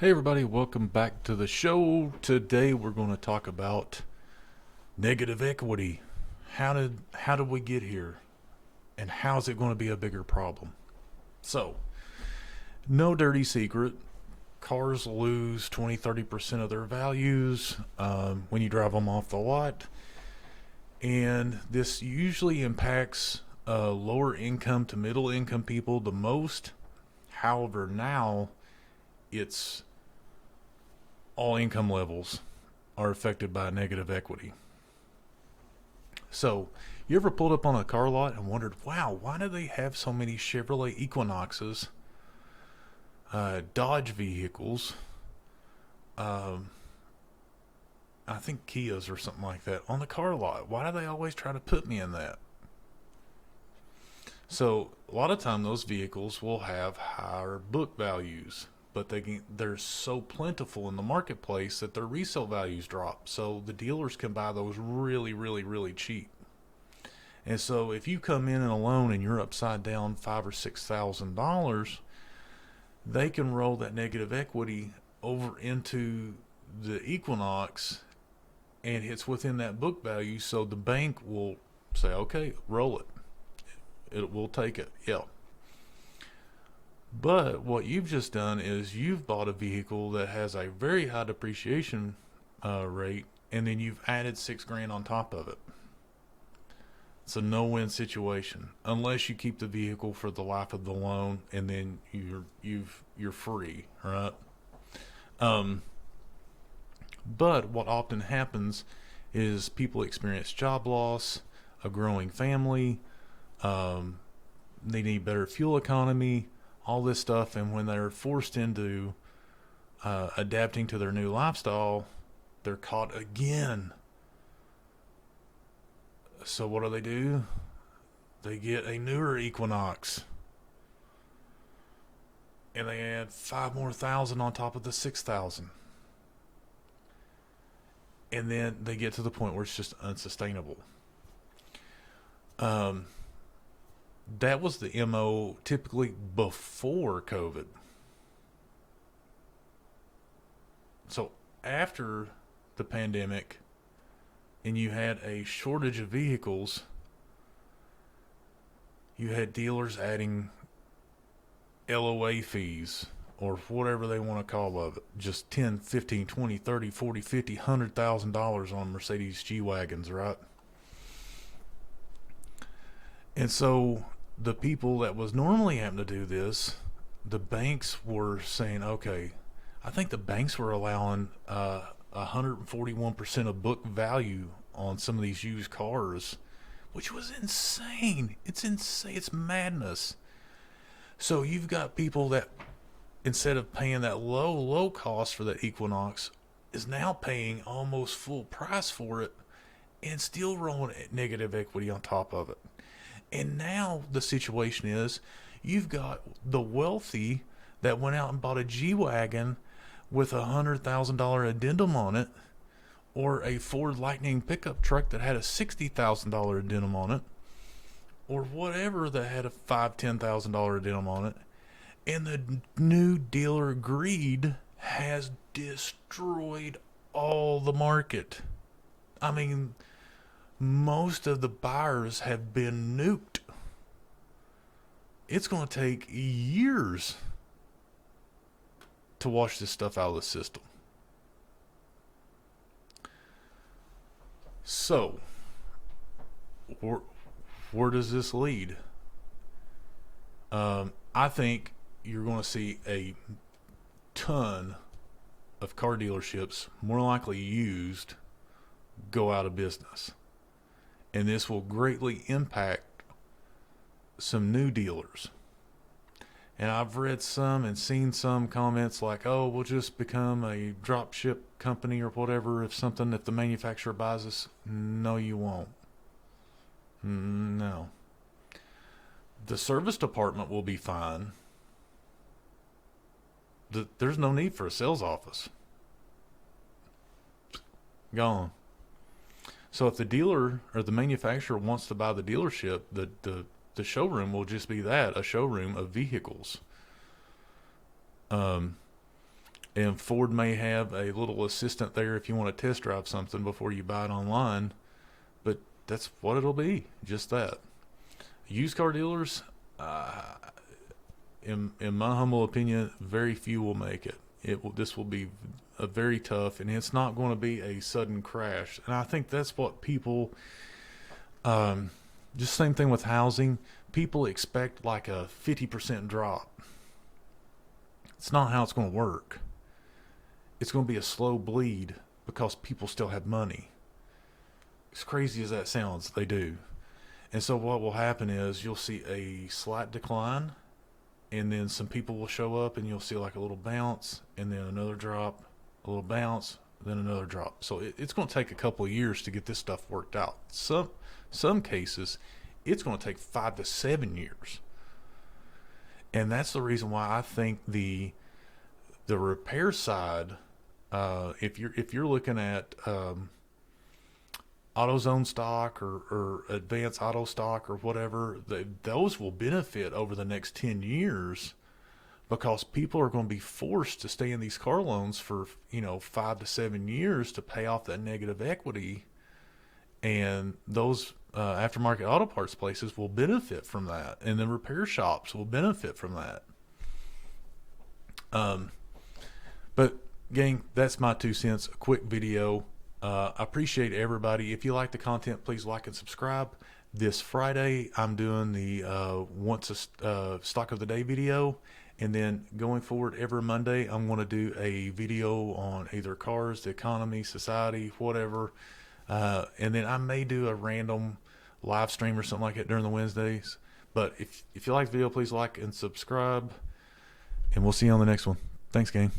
Hey everybody, welcome back to the show. Today we're going to talk about negative equity. How did we get here? And how is it going to be a bigger problem? So, no dirty secret. Cars lose 20-30% of their values when you drive them off the lot. And this usually impacts lower income to middle income people the most. However, now it's all income levels are affected by negative equity. So, you ever pulled up on a car lot and wondered, wow, why do they have so many Chevrolet Equinoxes, Dodge vehicles, um, I think Kias or something like that on the car lot? Why do they always try to put me in that? So, a lot of time those vehicles will have higher book values, but they're so plentiful in the marketplace that their resale values drop. So the dealers can buy those really, really, really cheap. And so if you come in a loan and you're upside down $5,000 or $6,000, they can roll that negative equity over into the Equinox, and it's within that book value. So the bank will say, "Okay, roll it. We'll take it." Yeah. But what you've just done is you've bought a vehicle that has a very high depreciation rate, and then you've added 6 grand on top of it. It's a no-win situation unless you keep the vehicle for the life of the loan, and then you're free, right? Um, but what often happens is people experience job loss, a growing family, um, they need better fuel economy, all this stuff, and when they're forced into adapting to their new lifestyle, they're caught again. So what do? They get a newer Equinox, and they add 5 more thousand on top of the 6,000, and then they get to the point where it's just unsustainable. Um, that was the MO typically before COVID. So after the pandemic, and you had a shortage of vehicles, you had dealers adding LOA fees or whatever they want to call of it, just 10, 15, 20, 30, 40, 50, $100,000 on Mercedes G-Wagons, right? And so the people that was normally having to do this, the banks were saying, okay, I think the banks were allowing 141% of book value on some of these used cars, which was insane. It's insane. It's madness. So you've got people that, instead of paying that low cost for that Equinox, is now paying almost full price for it and still rolling negative equity on top of it. And now the situation is you've got the wealthy that went out and bought a G-Wagon with $100,000 addendum on it, or a Ford Lightning pickup truck that had a $60,000 addendum on it, or whatever that had a $5,000-$10,000 addendum on it. And the new dealer greed has destroyed all the market. I mean, most of the buyers have been nuked. It's going to take years to wash this stuff out of the system. So, where does this lead? I think you're going to see a ton of car dealerships, more likely used, go out of business. And this will greatly impact some new dealers. And I've read some and seen some comments like, oh, we'll just become a drop ship company or whatever if the manufacturer buys us. No, you won't. No. The service department will be fine. There's no need for a sales office. Gone. So if the dealer or the manufacturer wants to buy the dealership, the showroom will just be a showroom of vehicles. And Ford may have a little assistant there if you want to test drive something before you buy it online, but that's what it'll be, just that. Used car dealers, in my humble opinion, very few will make it. This will be a very tough, and it's not going to be a sudden crash. And I think that's what people, just same thing with housing. People expect like a 50% drop. It's not how it's going to work. It's going to be a slow bleed because people still have money. As crazy as that sounds, they do. And so what will happen is you'll see a slight decline, and then some people will show up and you'll see like a little bounce, and then another drop, a little bounce, then another drop. So it's going to take a couple of years to get this stuff worked out. Some cases, it's going to take 5 to 7 years. And that's the reason why I think the repair side, if you're looking at AutoZone stock or Advanced Auto stock or whatever, those will benefit over the next 10 years because people are going to be forced to stay in these car loans for 5 to 7 years to pay off that negative equity, and those aftermarket auto parts places will benefit from that, and the repair shops will benefit from that. But gang, that's my 2 cents. A quick video. I appreciate everybody. If you like the content, please like and subscribe. This Friday, I'm doing the once a stock of the day video, and then going forward every Monday, I'm going to do a video on either cars, the economy, society, whatever. And then I may do a random live stream or something like that during the Wednesdays. But if you like the video, please like and subscribe, and we'll see you on the next one. Thanks, gang.